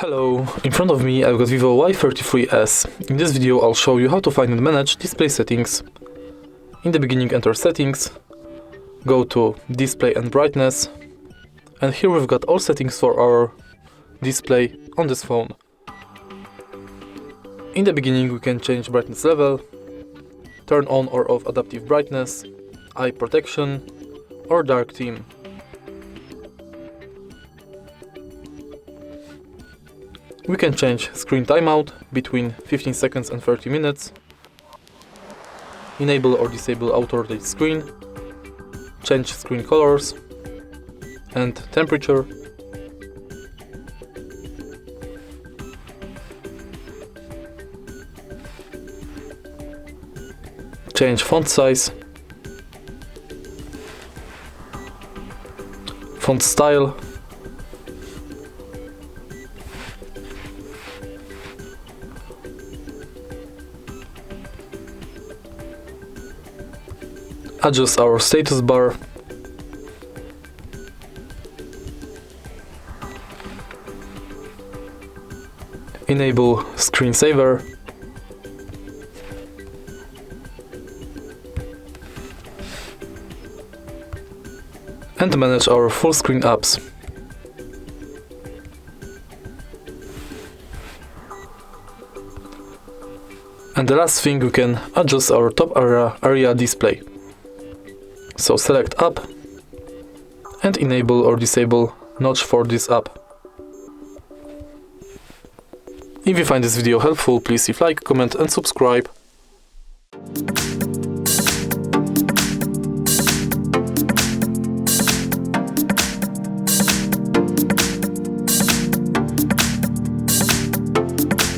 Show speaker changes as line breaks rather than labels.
Hello, in front of me I've got VIVO Y33s. In this video I'll show you how to find and manage display settings. In the beginning enter settings, go to display and brightness, and here we've got all settings for our display on this phone. In the beginning we can change brightness level, turn on or off adaptive brightness, eye protection or dark theme. We can change screen timeout between 15 seconds and 30 minutes, enable or disable auto rotate screen, change screen colors and temperature, change font size, font style, adjust our status bar, enable screensaver, and manage our full screen apps. And the last thing, we can adjust our top area display. So select app and enable or disable notch for this app. If you find this video helpful, please leave like, comment and subscribe.